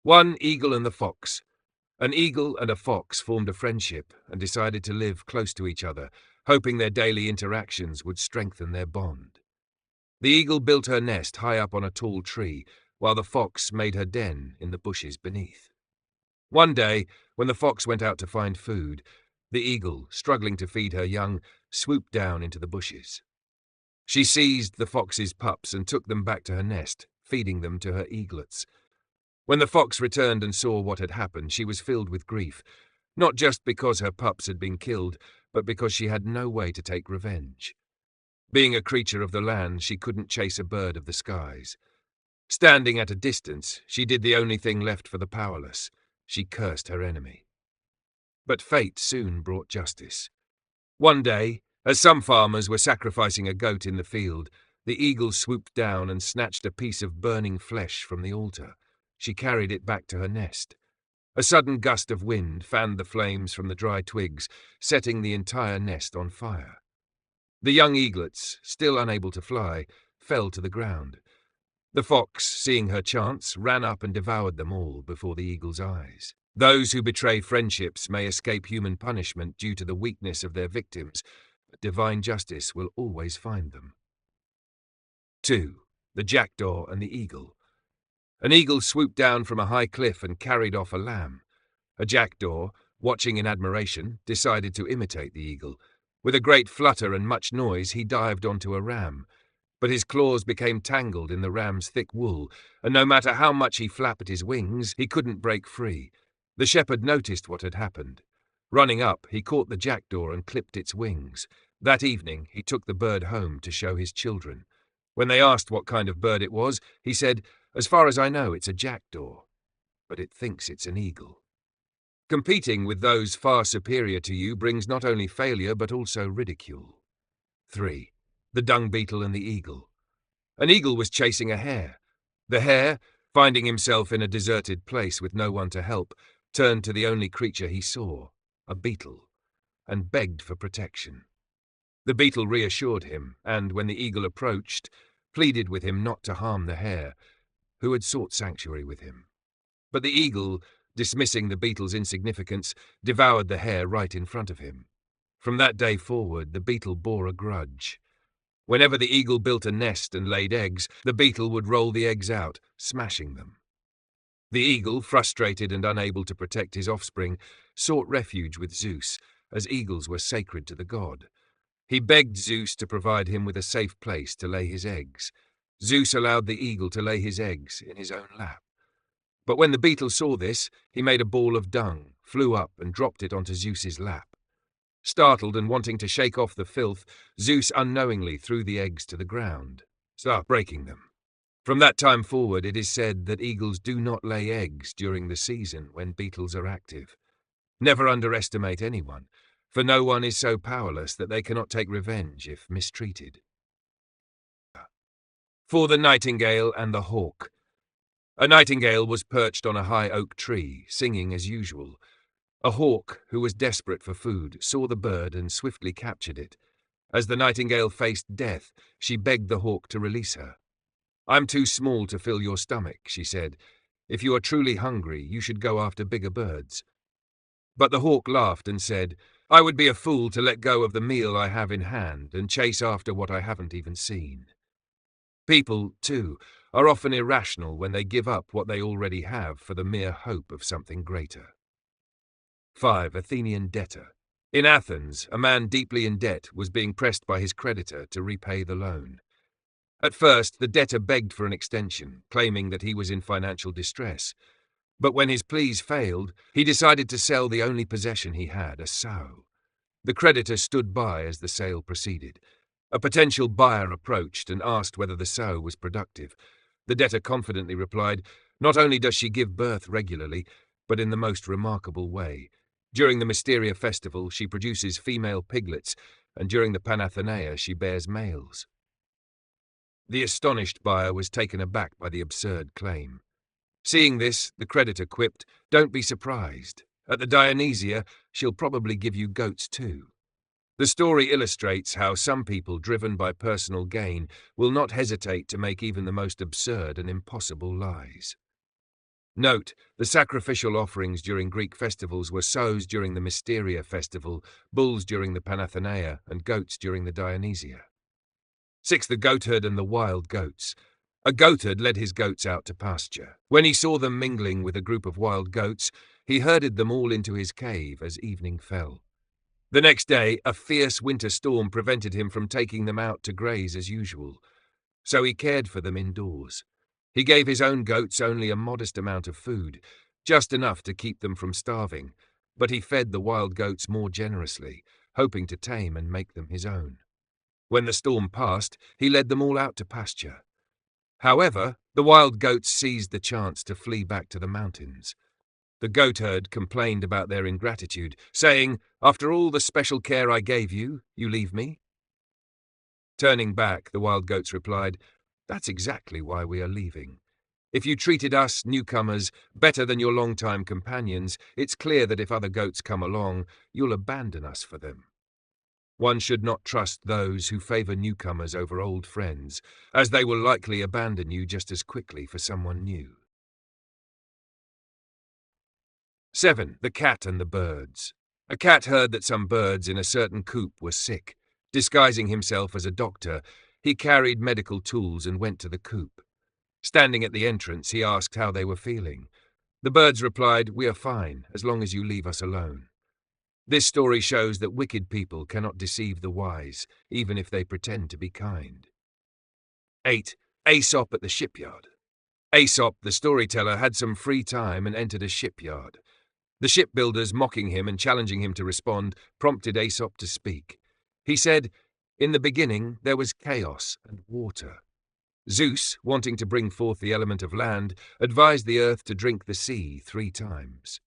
One eagle and the fox. An eagle and a fox formed a friendship and decided to live close to each other, hoping their daily interactions would strengthen their bond. The eagle built her nest high up on a tall tree, while the fox made her den in the bushes beneath. One day, when the fox went out to find food, the eagle, struggling to feed her young, swooped down into the bushes. She seized the fox's pups and took them back to her nest, feeding them to her eaglets. When the fox returned and saw what had happened, she was filled with grief, not just because her pups had been killed, but because she had no way to take revenge. Being a creature of the land, she couldn't chase a bird of the skies. Standing at a distance, she did the only thing left for the powerless. She cursed her enemy. But fate soon brought justice. One day, as some farmers were sacrificing a goat in the field, the eagle swooped down and snatched a piece of burning flesh from the altar. She carried it back to her nest. A sudden gust of wind fanned the flames from the dry twigs, setting the entire nest on fire. The young eaglets, still unable to fly, fell to the ground. The fox, seeing her chance, ran up and devoured them all before the eagle's eyes. Those who betray friendships may escape human punishment due to the weakness of their victims, but divine justice will always find them. 2. The jackdaw and the eagle. An eagle swooped down from a high cliff and carried off a lamb. A jackdaw, watching in admiration, decided to imitate the eagle. With a great flutter and much noise, he dived onto a ram. But his claws became tangled in the ram's thick wool, and no matter how much he flapped his wings, he couldn't break free. The shepherd noticed what had happened. Running up, he caught the jackdaw and clipped its wings. That evening, he took the bird home to show his children. When they asked what kind of bird it was, he said, "As far as I know, it's a jackdaw, but it thinks it's an eagle." Competing with those far superior to you brings not only failure but also ridicule. 3. The dung beetle and the eagle. An eagle was chasing a hare. The hare, finding himself in a deserted place with no one to help, turned to the only creature he saw, a beetle, and begged for protection. The beetle reassured him, and when the eagle approached, pleaded with him not to harm the hare, who had sought sanctuary with him. But the eagle, dismissing the beetle's insignificance, devoured the hare right in front of him. From that day forward, the beetle bore a grudge. Whenever the eagle built a nest and laid eggs, the beetle would roll the eggs out, smashing them. The eagle, frustrated and unable to protect his offspring, sought refuge with Zeus, as eagles were sacred to the god. He begged Zeus to provide him with a safe place to lay his eggs. Zeus allowed the eagle to lay his eggs in his own lap. But when the beetle saw this, he made a ball of dung, flew up and dropped it onto Zeus's lap. Startled and wanting to shake off the filth, Zeus unknowingly threw the eggs to the ground, breaking them. From that time forward, it is said that eagles do not lay eggs during the season when beetles are active. Never underestimate anyone, for no one is so powerless that they cannot take revenge if mistreated. 4. The nightingale and the hawk. A nightingale was perched on a high oak tree, singing as usual. A hawk, who was desperate for food, saw the bird and swiftly captured it. As the nightingale faced death, she begged the hawk to release her. "I'm too small to fill your stomach," she said. "If you are truly hungry, you should go after bigger birds." But the hawk laughed and said, "I would be a fool to let go of the meal I have in hand and chase after what I haven't even seen." People, too, are often irrational when they give up what they already have for the mere hope of something greater. 5. Athenian debtor. In Athens, a man deeply in debt was being pressed by his creditor to repay the loan. At first, the debtor begged for an extension, claiming that he was in financial distress. But when his pleas failed, he decided to sell the only possession he had, a sow. The creditor stood by as the sale proceeded. A potential buyer approached and asked whether the sow was productive. The debtor confidently replied, "Not only does she give birth regularly, but in the most remarkable way. During the Mysteria festival, she produces female piglets, and during the Panathenaea, she bears males." The astonished buyer was taken aback by the absurd claim. Seeing this, the creditor quipped, "Don't be surprised. At the Dionysia, she'll probably give you goats too." The story illustrates how some people driven by personal gain will not hesitate to make even the most absurd and impossible lies. Note, the sacrificial offerings during Greek festivals were sows during the Mysteria festival, bulls during the Panathenaea, and goats during the Dionysia. 6. The goatherd and the wild goats. A goatherd led his goats out to pasture. When he saw them mingling with a group of wild goats, he herded them all into his cave as evening fell. The next day, a fierce winter storm prevented him from taking them out to graze as usual, so he cared for them indoors. He gave his own goats only a modest amount of food, just enough to keep them from starving, but he fed the wild goats more generously, hoping to tame and make them his own. When the storm passed, he led them all out to pasture. However, the wild goats seized the chance to flee back to the mountains. The goatherd complained about their ingratitude, saying, "After all the special care I gave you, you leave me?" Turning back, the wild goats replied, "That's exactly why we are leaving. If you treated us, newcomers, better than your long-time companions, it's clear that if other goats come along, you'll abandon us for them." One should not trust those who favor newcomers over old friends, as they will likely abandon you just as quickly for someone new. 7. The cat and the birds. A cat heard that some birds in a certain coop were sick. Disguising himself as a doctor, he carried medical tools and went to the coop. Standing at the entrance, he asked how they were feeling. The birds replied, "We are fine, as long as you leave us alone." This story shows that wicked people cannot deceive the wise, even if they pretend to be kind. 8. Aesop at the shipyard. Aesop, the storyteller, had some free time and entered a shipyard. The shipbuilders, mocking him and challenging him to respond, prompted Aesop to speak. He said, "In the beginning there was chaos and water. Zeus, wanting to bring forth the element of land, advised the earth to drink the sea 3 times.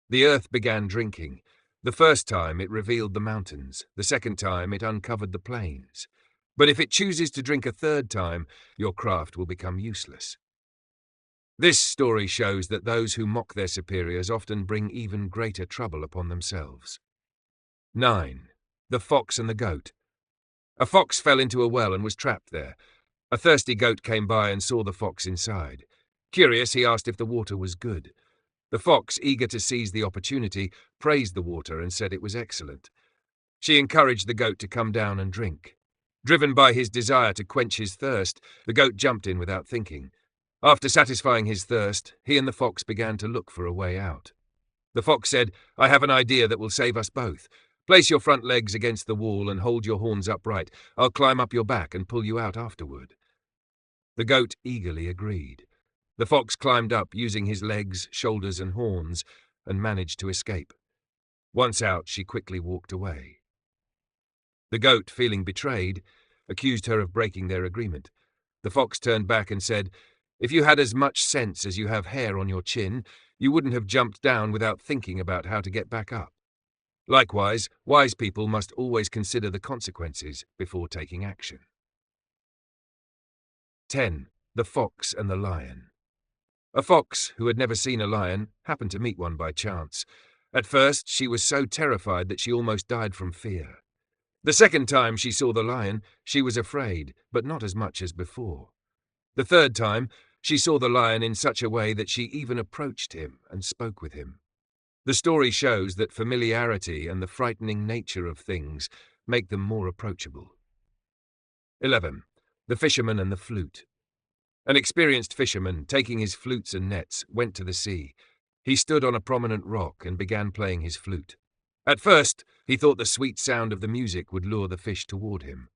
The earth began drinking. The first time it revealed the mountains, the second time it uncovered the plains. But if it chooses to drink a third time, your craft will become useless." This story shows that those who mock their superiors often bring even greater trouble upon themselves. 9. The fox and the goat. A fox fell into a well and was trapped there. A thirsty goat came by and saw the fox inside. Curious, he asked if the water was good. The fox, eager to seize the opportunity, praised the water and said it was excellent. She encouraged the goat to come down and drink. Driven by his desire to quench his thirst, the goat jumped in without thinking. After satisfying his thirst, he and the fox began to look for a way out. The fox said, "I have an idea that will save us both. Place your front legs against the wall and hold your horns upright. I'll climb up your back and pull you out afterward." The goat eagerly agreed. The fox climbed up using his legs, shoulders, and horns, and managed to escape. Once out, she quickly walked away. The goat, feeling betrayed, accused her of breaking their agreement. The fox turned back and said, "If you had as much sense as you have hair on your chin, you wouldn't have jumped down without thinking about how to get back up." Likewise, wise people must always consider the consequences before taking action. 10. The fox and the lion. A fox, who had never seen a lion, happened to meet one by chance. At first, she was so terrified that she almost died from fear. The second time she saw the lion, she was afraid, but not as much as before. The third time, she saw the lion in such a way that she even approached him and spoke with him. The story shows that familiarity and the frightening nature of things make them more approachable. 11. The fisherman and the flute. An experienced fisherman, taking his flutes and nets, went to the sea. He stood on a prominent rock and began playing his flute. At first, he thought the sweet sound of the music would lure the fish toward him.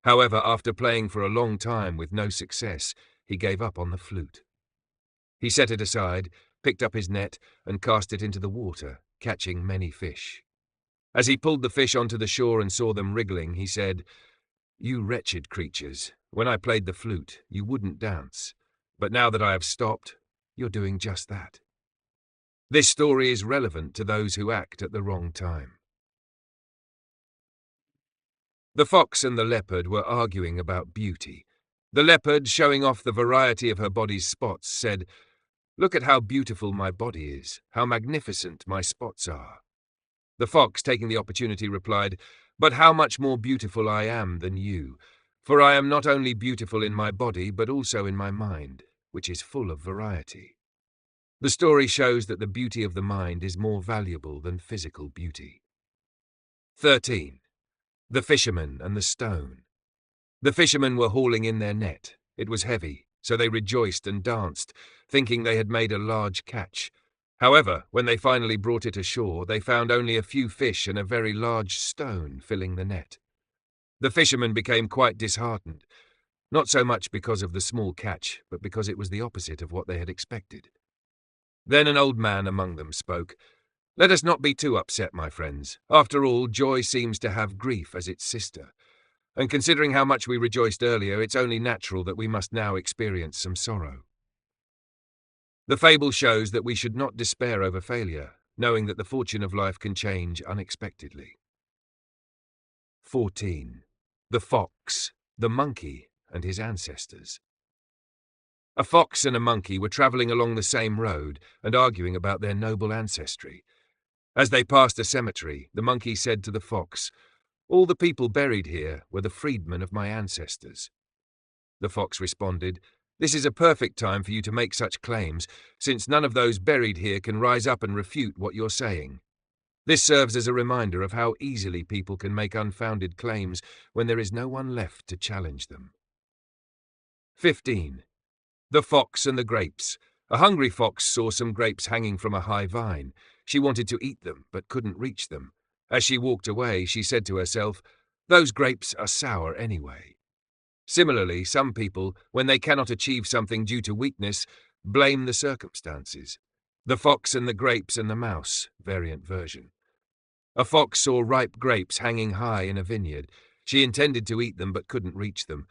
However, after playing for a long time with no success, he gave up on the flute. He set it aside, picked up his net, and cast it into the water, catching many fish. As he pulled the fish onto the shore and saw them wriggling, he said, "You wretched creatures, when I played the flute, you wouldn't dance. But now that I have stopped, you're doing just that." This story is relevant to those who act at the wrong time. The fox and the leopard were arguing about beauty. The leopard, showing off the variety of her body's spots, said, "Look at how beautiful my body is, how magnificent my spots are." The fox, taking the opportunity, replied, "But how much more beautiful I am than you, for I am not only beautiful in my body, but also in my mind, which is full of variety." The story shows that the beauty of the mind is more valuable than physical beauty. 13. The fisherman and the stone. The fishermen were hauling in their net. It was heavy, so they rejoiced and danced, thinking they had made a large catch. However, when they finally brought it ashore, they found only a few fish and a very large stone filling the net. The fishermen became quite disheartened, not so much because of the small catch, but because it was the opposite of what they had expected. Then an old man among them spoke. "Let us not be too upset, my friends. After all, joy seems to have grief as its sister. And considering how much we rejoiced earlier, it's only natural that we must now experience some sorrow." The fable shows that we should not despair over failure, knowing that the fortune of life can change unexpectedly. 14. The fox, the monkey, and his ancestors. A fox and a monkey were travelling along the same road and arguing about their noble ancestry. As they passed a cemetery, the monkey said to the fox, "All the people buried here were the freedmen of my ancestors." The fox responded, "This is a perfect time for you to make such claims, since none of those buried here can rise up and refute what you're saying. This serves as a reminder of how easily people can make unfounded claims when there is no one left to challenge them." 15. The fox and the grapes. A hungry fox saw some grapes hanging from a high vine. She wanted to eat them, but couldn't reach them. As she walked away, she said to herself, "Those grapes are sour anyway." Similarly, some people, when they cannot achieve something due to weakness, blame the circumstances. The fox and the grapes and the mouse, variant version. A fox saw ripe grapes hanging high in a vineyard. She intended to eat them but couldn't reach them.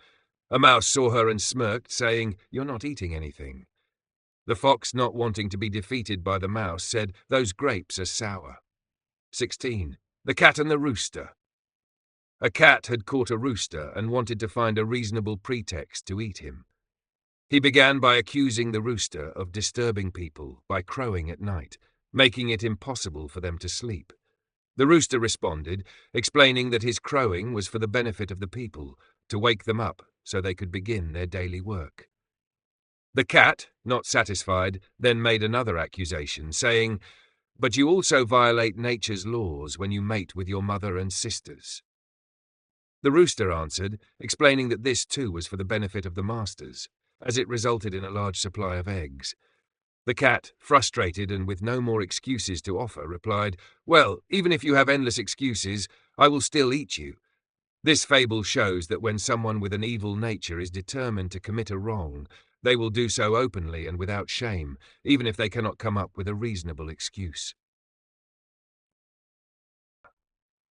A mouse saw her and smirked, saying, "You're not eating anything." The fox, not wanting to be defeated by the mouse, said, "Those grapes are sour." 16. The cat and the rooster. A cat had caught a rooster and wanted to find a reasonable pretext to eat him. He began by accusing the rooster of disturbing people by crowing at night, making it impossible for them to sleep. The rooster responded, explaining that his crowing was for the benefit of the people, to wake them up so they could begin their daily work. The cat, not satisfied, then made another accusation, saying, "But you also violate nature's laws when you mate with your mother and sisters." The rooster answered, explaining that this too was for the benefit of the masters, as it resulted in a large supply of eggs. The cat, frustrated and with no more excuses to offer, replied, "Well, even if you have endless excuses, I will still eat you." This fable shows that when someone with an evil nature is determined to commit a wrong, they will do so openly and without shame, even if they cannot come up with a reasonable excuse.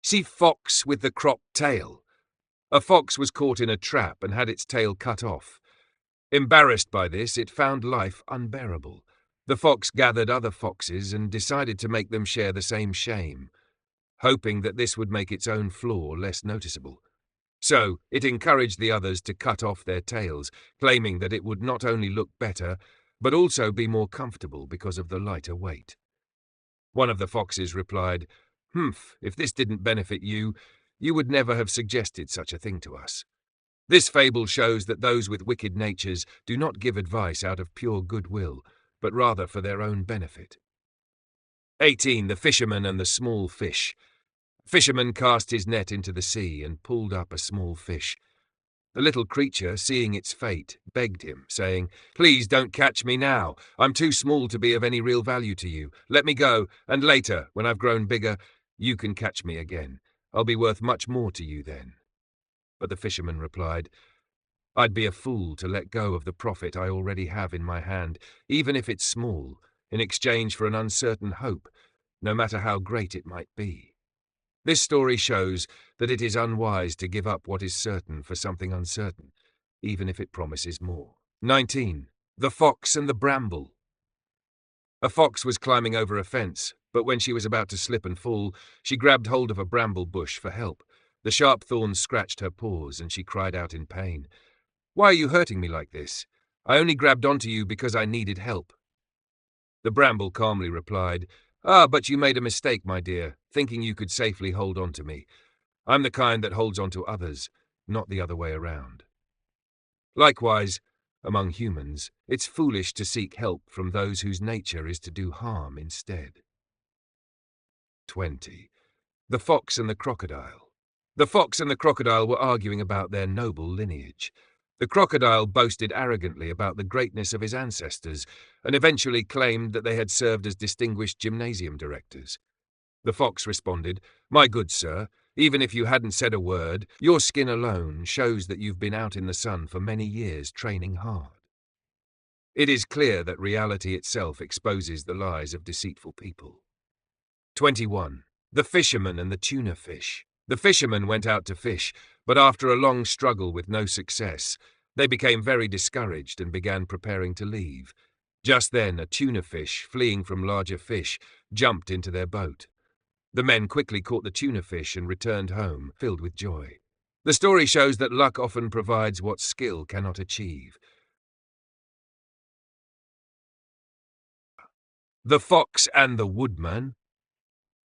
See fox with the cropped tail. A fox was caught in a trap and had its tail cut off. Embarrassed by this, it found life unbearable. The fox gathered other foxes and decided to make them share the same shame, hoping that this would make its own flaw less noticeable. So, it encouraged the others to cut off their tails, claiming that it would not only look better, but also be more comfortable because of the lighter weight. One of the foxes replied, "Humph, if this didn't benefit you, you would never have suggested such a thing to us." This fable shows that those with wicked natures do not give advice out of pure goodwill, but rather for their own benefit. 18. The fisherman and the small fish. Fisherman cast his net into the sea and pulled up a small fish. The little creature, seeing its fate, begged him, saying, "Please don't catch me now. I'm too small to be of any real value to you. Let me go, and later, when I've grown bigger, you can catch me again. I'll be worth much more to you then." But the fisherman replied, "I'd be a fool to let go of the profit I already have in my hand, even if it's small, in exchange for an uncertain hope, no matter how great it might be." This story shows that it is unwise to give up what is certain for something uncertain, even if it promises more. 19. The fox and the bramble. A fox was climbing over a fence, but when she was about to slip and fall, she grabbed hold of a bramble bush for help. The sharp thorns scratched her paws, and she cried out in pain, "Why are you hurting me like this? I only grabbed onto you because I needed help." The bramble calmly replied, But you made a mistake, my dear, thinking you could safely hold on to me. I'm the kind that holds on to others, not the other way around." Likewise, Among humans, it's foolish to seek help from those whose nature is to do harm instead. 20. The Fox and the Crocodile. The fox and the crocodile were arguing about their noble lineage. The crocodile boasted arrogantly about the greatness of his ancestors and eventually claimed that they had served as distinguished gymnasium directors. The fox responded, "My good sir, even if you hadn't said a word, your skin alone shows that you've been out in the sun for many years training hard." It is clear that reality itself exposes the lies of deceitful people. 21. The Fisherman and the Tuna Fish. The fisherman went out to fish, but after a long struggle with no success, they became very discouraged and began preparing to leave. Just then, a tuna fish, fleeing from larger fish, jumped into their boat. The men quickly caught the tuna fish and returned home, filled with joy. The story shows that luck often provides what skill cannot achieve. The Fox and the Woodman.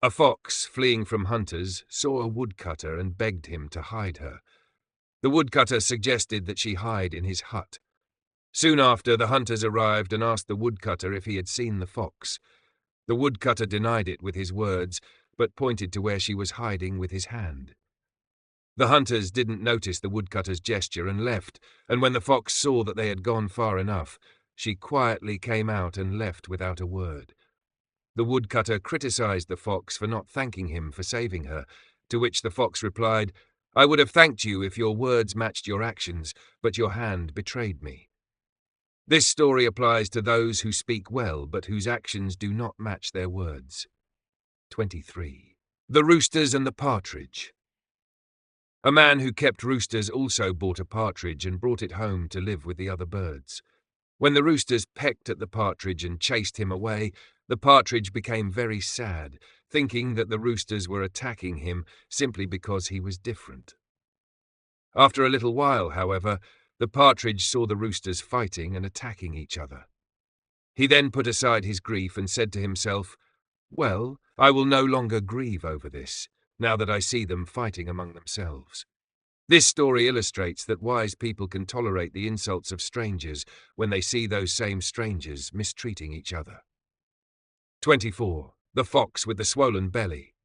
A fox, fleeing from hunters, saw a woodcutter and begged him to hide her. The woodcutter suggested that she hide in his hut. Soon after, the hunters arrived and asked the woodcutter if he had seen the fox. The woodcutter denied it with his words, but pointed to where she was hiding with his hand. The hunters didn't notice the woodcutter's gesture and left, and when the fox saw that they had gone far enough, she quietly came out and left without a word. The woodcutter criticized the fox for not thanking him for saving her, to which the fox replied, "I would have thanked you if your words matched your actions, but your hand betrayed me." This story applies to those who speak well but whose actions do not match their words. 23. The Roosters and the Partridge. A man who kept roosters also bought a partridge and brought it home to live with the other birds. When the roosters pecked at the partridge and chased him away, the partridge became very sad, thinking that the roosters were attacking him simply because he was different. After a little while, however, the partridge saw the roosters fighting and attacking each other. He then put aside his grief and said to himself, "Well, I will no longer grieve over this, now that I see them fighting among themselves." This story illustrates that wise people can tolerate the insults of strangers when they see those same strangers mistreating each other. 24. The Fox with the Swollen Belly.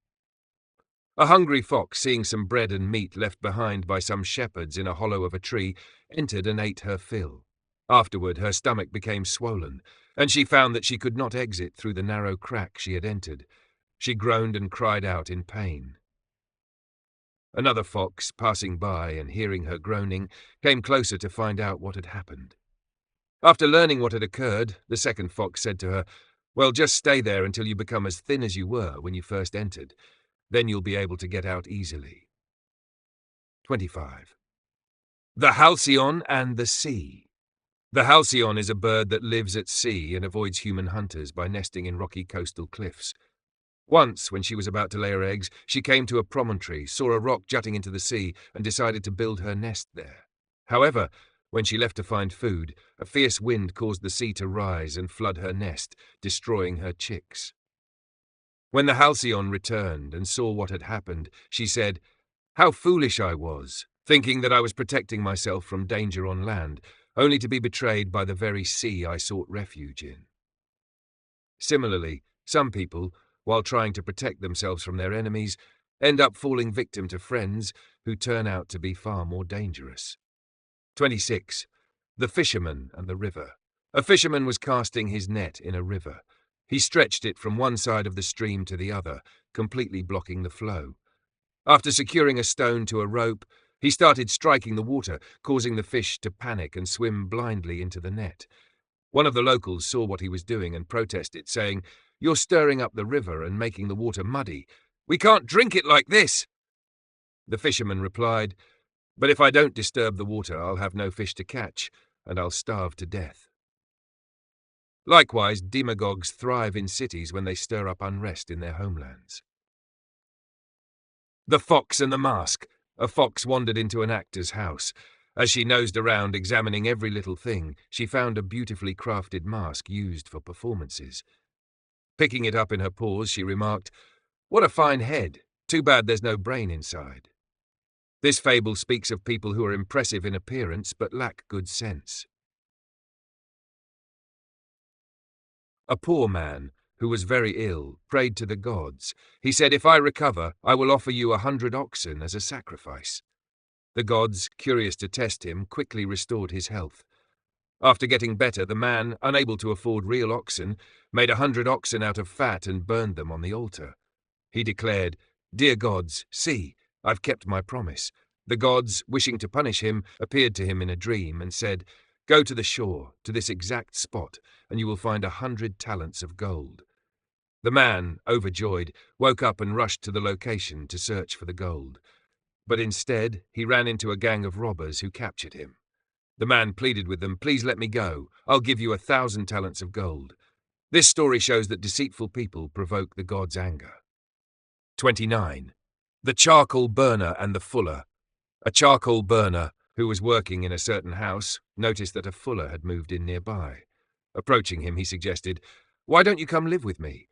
A hungry fox, seeing some bread and meat left behind by some shepherds in a hollow of a tree, entered and ate her fill. Afterward, her stomach became swollen, and she found that she could not exit through the narrow crack she had entered. She groaned and cried out in pain. Another fox, passing by and hearing her groaning, came closer to find out what had happened. After learning what had occurred, the second fox said to her, "Well, just stay there until you become as thin as you were when you first entered. Then you'll be able to get out easily." 25. The Halcyon and the Sea. The halcyon is a bird that lives at sea and avoids human hunters by nesting in rocky coastal cliffs. Once, when she was about to lay her eggs, she came to a promontory, saw a rock jutting into the sea, and decided to build her nest there. However, when she left to find food, a fierce wind caused the sea to rise and flood her nest, destroying her chicks. When the halcyon returned and saw what had happened, she said, "How foolish I was, thinking that I was protecting myself from danger on land, only to be betrayed by the very sea I sought refuge in." Similarly, some people, while trying to protect themselves from their enemies, end up falling victim to friends who turn out to be far more dangerous. 26. The Fisherman and the River. A fisherman was casting his net in a river. He stretched it from one side of the stream to the other, completely blocking the flow. After securing a stone to a rope, he started striking the water, causing the fish to panic and swim blindly into the net. One of the locals saw what he was doing and protested, saying, "You're stirring up the river and making the water muddy. We can't drink it like this." The fisherman replied, "But if I don't disturb the water, I'll have no fish to catch, and I'll starve to death." Likewise, demagogues thrive in cities when they stir up unrest in their homelands. The Fox and the Mask. A fox wandered into an actor's house. As she nosed around, examining every little thing, she found a beautifully crafted mask used for performances. Picking it up in her paws, she remarked, "What a fine head! Too bad there's no brain inside." This fable speaks of people who are impressive in appearance but lack good sense. A poor man, who was very ill, prayed to the gods. He said, "If I recover, I will offer you 100 oxen as a sacrifice." The gods, curious to test him, quickly restored his health. After getting better, the man, unable to afford real oxen, made 100 oxen out of fat and burned them on the altar. He declared, "Dear gods, see, I've kept my promise." The gods, wishing to punish him, appeared to him in a dream and said, "Go to the shore, to this exact spot, and you will find 100 talents of gold." The man, overjoyed, woke up and rushed to the location to search for the gold. But instead, he ran into a gang of robbers who captured him. The man pleaded with them, "Please let me go. I'll give you 1,000 talents of gold." This story shows that deceitful people provoke the gods' anger. 29. The charcoal burner and the fuller. A charcoal burner, who was working in a certain house, noticed that a fuller had moved in nearby. Approaching him, he suggested, "Why don't you come live with me?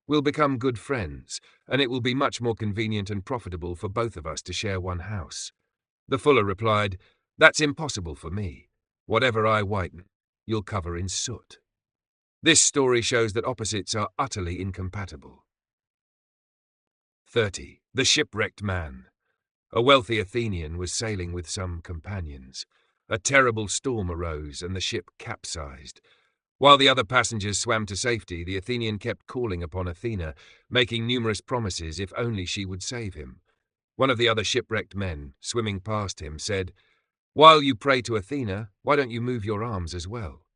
We'll become good friends, and it will be much more convenient and profitable for both of us to share one house." The fuller replied, "That's impossible for me. Whatever I whiten, you'll cover in soot." This story shows that opposites are utterly incompatible. 30. The shipwrecked man. A wealthy Athenian was sailing with some companions. A terrible storm arose and the ship capsized. While the other passengers swam to safety, the Athenian kept calling upon Athena, making numerous promises if only she would save him. One of the other shipwrecked men, swimming past him, said, "While you pray to Athena, why don't you move your arms as well?"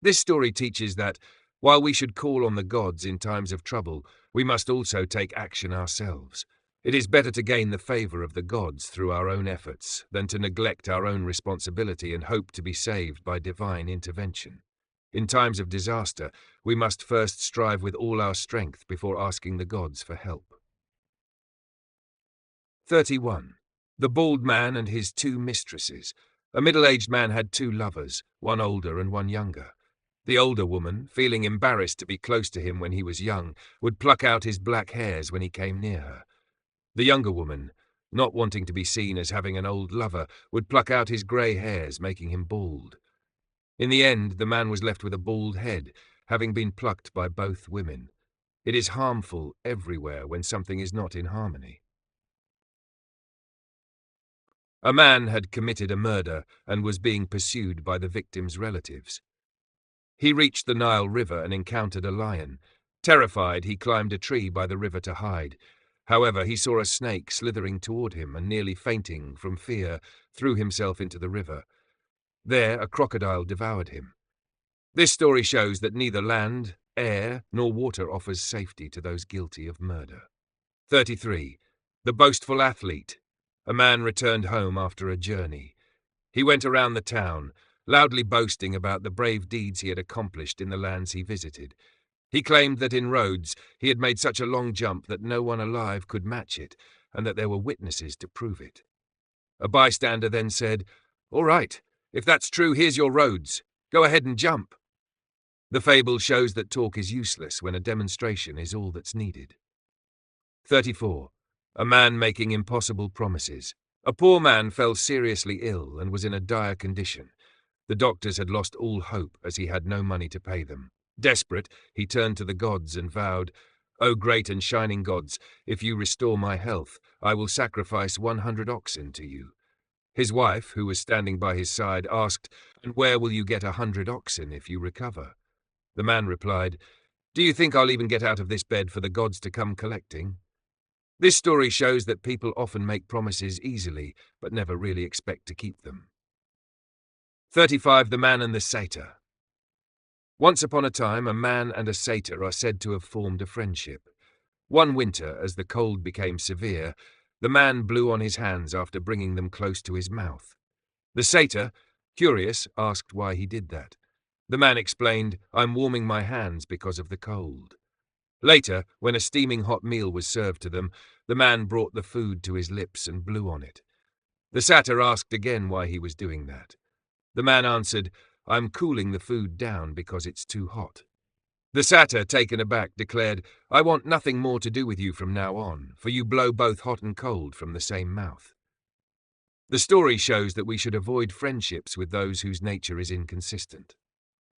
This story teaches that, while we should call on the gods in times of trouble, we must also take action ourselves. It is better to gain the favor of the gods through our own efforts than to neglect our own responsibility and hope to be saved by divine intervention. In times of disaster, we must first strive with all our strength before asking the gods for help. 31. The bald man and his two mistresses. A middle-aged man had two lovers, one older and one younger. The older woman, feeling embarrassed to be close to him when he was young, would pluck out his black hairs when he came near her. The younger woman, not wanting to be seen as having an old lover, would pluck out his grey hairs, making him bald. In the end, the man was left with a bald head, having been plucked by both women. It is harmful everywhere when something is not in harmony. A man had committed a murder and was being pursued by the victim's relatives. He reached the Nile River and encountered a lion. Terrified, he climbed a tree by the river to hide. However, he saw a snake slithering toward him and, nearly fainting from fear, threw himself into the river. There, a crocodile devoured him. This story shows that neither land, air, nor water offers safety to those guilty of murder. 33. The boastful athlete. A man returned home after a journey. He went around the town, loudly boasting about the brave deeds he had accomplished in the lands he visited. He claimed that in Rhodes he had made such a long jump that no one alive could match it, and that there were witnesses to prove it. A bystander then said, "All right, if that's true, here's your Rhodes. Go ahead and jump." The fable shows that talk is useless when a demonstration is all that's needed. 34. A man making impossible promises. A poor man fell seriously ill and was in a dire condition. The doctors had lost all hope as he had no money to pay them. Desperate, he turned to the gods and vowed, "O great and shining gods, if you restore my health, I will sacrifice 100 oxen to you." His wife, who was standing by his side, asked, "And where will you get 100 oxen if you recover?" The man replied, "Do you think I'll even get out of this bed for the gods to come collecting?" This story shows that people often make promises easily, but never really expect to keep them. 35. The man and the satyr. Once upon a time, a man and a satyr are said to have formed a friendship. One winter, as the cold became severe, the man blew on his hands after bringing them close to his mouth. The satyr, curious, asked why he did that. The man explained, "I'm warming my hands because of the cold." Later, when a steaming hot meal was served to them, the man brought the food to his lips and blew on it. The satyr asked again why he was doing that. The man answered, "I'm cooling the food down because it's too hot." The satyr, taken aback, declared, "I want nothing more to do with you from now on, for you blow both hot and cold from the same mouth." The story shows that we should avoid friendships with those whose nature is inconsistent.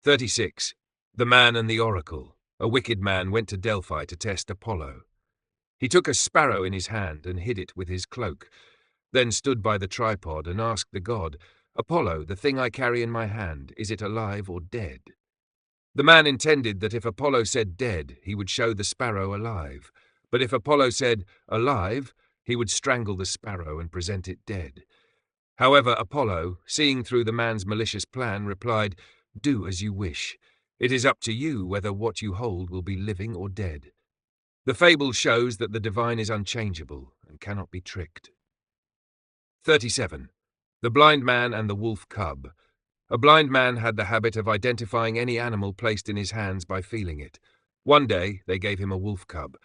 36. The Man and the Oracle. A wicked man went to Delphi to test Apollo. He took a sparrow in his hand and hid it with his cloak, then stood by the tripod and asked the god, "Apollo, the thing I carry in my hand, is it alive or dead?" The man intended that if Apollo said dead, he would show the sparrow alive, but if Apollo said alive, he would strangle the sparrow and present it dead. However, Apollo, seeing through the man's malicious plan, replied, "Do as you wish. It is up to you whether what you hold will be living or dead." The fable shows that the divine is unchangeable and cannot be tricked. 37. The Blind Man and the Wolf Cub. A blind man had the habit of identifying any animal placed in his hands by feeling it. One day, they gave him a wolf cub.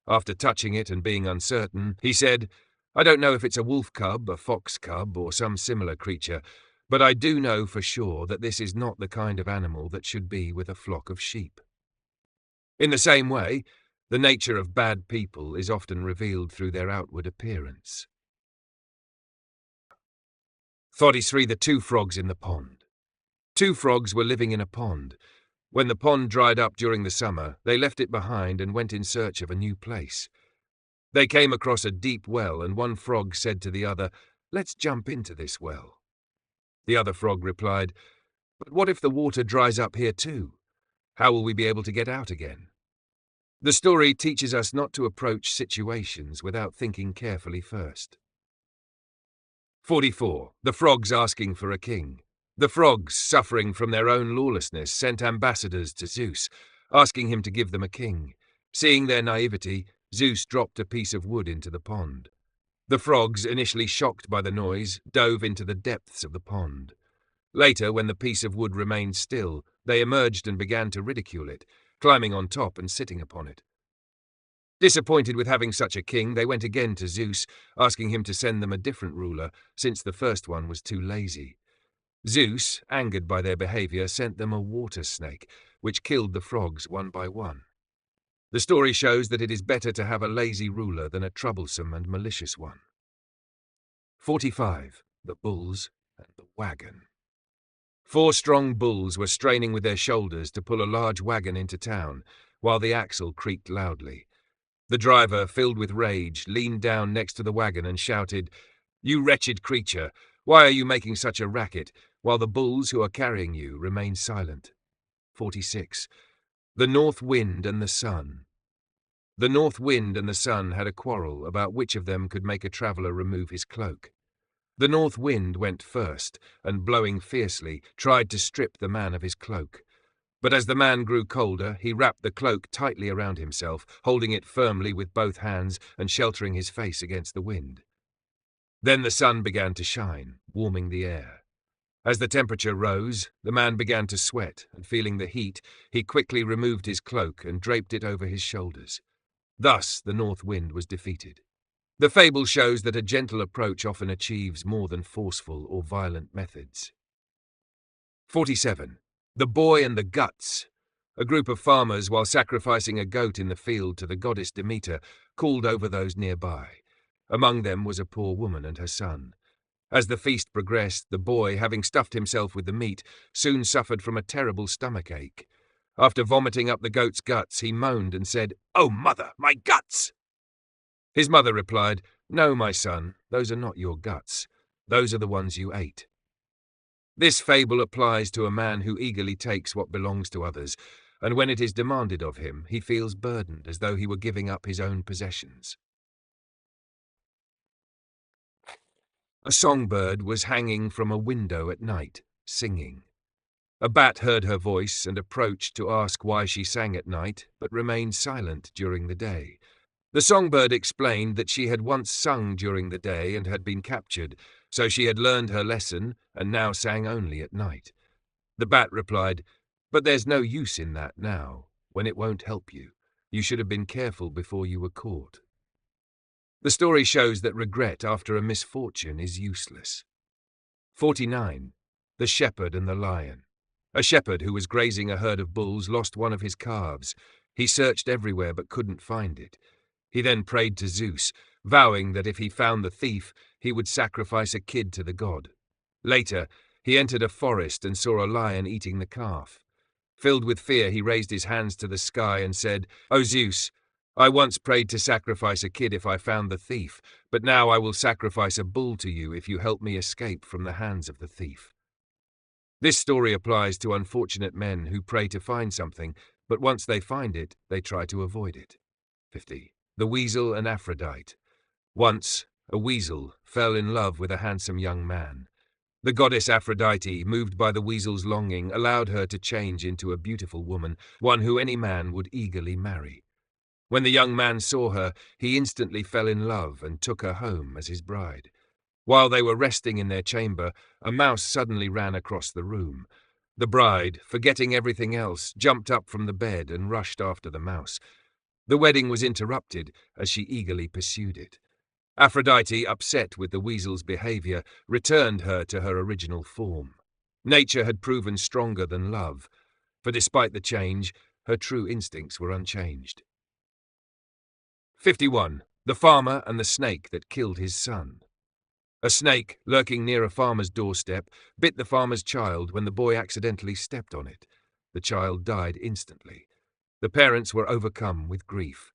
After touching it and being uncertain, he said, "I don't know if it's a wolf cub, a fox cub, or some similar creature, but I do know for sure that this is not the kind of animal that should be with a flock of sheep." In the same way, the nature of bad people is often revealed through their outward appearance. 43. The Two Frogs in the Pond. Two frogs were living in a pond. When the pond dried up during the summer, they left it behind and went in search of a new place. They came across a deep well, and one frog said to the other, "Let's jump into this well." The other frog replied, "But what if the water dries up here too? How will we be able to get out again?" The story teaches us not to approach situations without thinking carefully first. 44. The Frogs Asking for a King. The frogs, suffering from their own lawlessness, sent ambassadors to Zeus, asking him to give them a king. Seeing their naivety, Zeus dropped a piece of wood into the pond. The frogs, initially shocked by the noise, dove into the depths of the pond. Later, when the piece of wood remained still, they emerged and began to ridicule it, climbing on top and sitting upon it. Disappointed with having such a king, they went again to Zeus, asking him to send them a different ruler, since the first one was too lazy. Zeus, angered by their behavior, sent them a water snake, which killed the frogs one by one. The story shows that it is better to have a lazy ruler than a troublesome and malicious one. 45. The Bulls and the Wagon. 4 strong bulls were straining with their shoulders to pull a large wagon into town, while the axle creaked loudly. The driver, filled with rage, leaned down next to the wagon and shouted, "You wretched creature! Why are you making such a racket, while the bulls who are carrying you remain silent?" 46. The North Wind and the Sun. The North Wind and the Sun had a quarrel about which of them could make a traveller remove his cloak. The North Wind went first, and blowing fiercely, tried to strip the man of his cloak. But as the man grew colder, he wrapped the cloak tightly around himself, holding it firmly with both hands and sheltering his face against the wind. Then the sun began to shine, warming the air. As the temperature rose, the man began to sweat, and feeling the heat, he quickly removed his cloak and draped it over his shoulders. Thus the North Wind was defeated. The fable shows that a gentle approach often achieves more than forceful or violent methods. 47. The Boy and the Guts. A group of farmers, while sacrificing a goat in the field to the goddess Demeter, called over those nearby. Among them was a poor woman and her son. As the feast progressed, the boy, having stuffed himself with the meat, soon suffered from a terrible stomachache. After vomiting up the goat's guts, he moaned and said, "Oh, mother, my guts!" His mother replied, "No, my son, those are not your guts. Those are the ones you ate." This fable applies to a man who eagerly takes what belongs to others, and when it is demanded of him, he feels burdened as though he were giving up his own possessions. A songbird was hanging from a window at night, singing. A bat heard her voice and approached to ask why she sang at night, but remained silent during the day. The songbird explained that she had once sung during the day and had been captured, so she had learned her lesson and now sang only at night. The bat replied, "But there's no use in that now, when it won't help you. You should have been careful before you were caught." The story shows that regret after a misfortune is useless. 49. The Shepherd and the Lion. A shepherd who was grazing a herd of bulls lost one of his calves. He searched everywhere but couldn't find it. He then prayed to Zeus, vowing that if he found the thief, he would sacrifice a kid to the god. Later, he entered a forest and saw a lion eating the calf. Filled with fear, he raised his hands to the sky and said, "O Zeus, I once prayed to sacrifice a kid if I found the thief, but now I will sacrifice a bull to you if you help me escape from the hands of the thief." This story applies to unfortunate men who pray to find something, but once they find it, they try to avoid it. 50. The Weasel and Aphrodite. Once, a weasel fell in love with a handsome young man. The goddess Aphrodite, moved by the weasel's longing, allowed her to change into a beautiful woman, one who any man would eagerly marry. When the young man saw her, he instantly fell in love and took her home as his bride. While they were resting in their chamber, a mouse suddenly ran across the room. The bride, forgetting everything else, jumped up from the bed and rushed after the mouse. The wedding was interrupted as she eagerly pursued it. Aphrodite, upset with the weasel's behavior, returned her to her original form. Nature had proven stronger than love, for despite the change, her true instincts were unchanged. 51. The Farmer and the Snake that Killed His Son. A snake, lurking near a farmer's doorstep, bit the farmer's child when the boy accidentally stepped on it. The child died instantly. The parents were overcome with grief.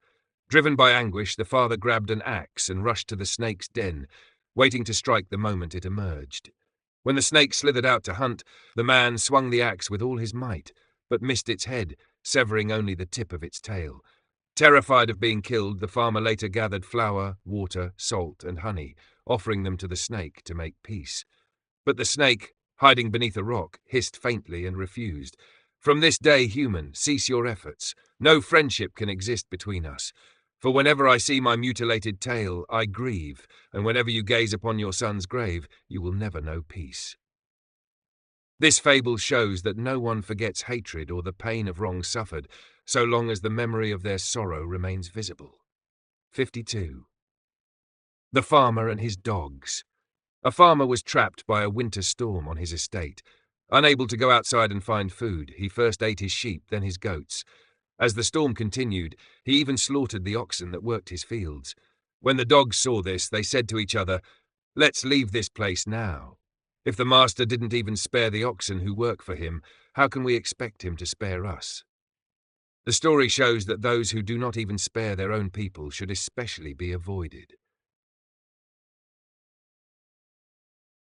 Driven by anguish, the father grabbed an axe and rushed to the snake's den, waiting to strike the moment it emerged. When the snake slithered out to hunt, the man swung the axe with all his might, but missed its head, severing only the tip of its tail. Terrified of being killed, the farmer later gathered flour, water, salt, and honey, offering them to the snake to make peace. But the snake, hiding beneath a rock, hissed faintly and refused. "From this day, human, cease your efforts. No friendship can exist between us. For whenever I see my mutilated tail, I grieve, and whenever you gaze upon your son's grave, you will never know peace." This fable shows that no one forgets hatred or the pain of wrong suffered, so long as the memory of their sorrow remains visible. 52. The Farmer and His Dogs. A farmer was trapped by a winter storm on his estate. Unable to go outside and find food, he first ate his sheep, then his goats. As the storm continued, he even slaughtered the oxen that worked his fields. When the dogs saw this, they said to each other, "Let's leave this place now. If the master didn't even spare the oxen who work for him, how can we expect him to spare us?" The story shows that those who do not even spare their own people should especially be avoided.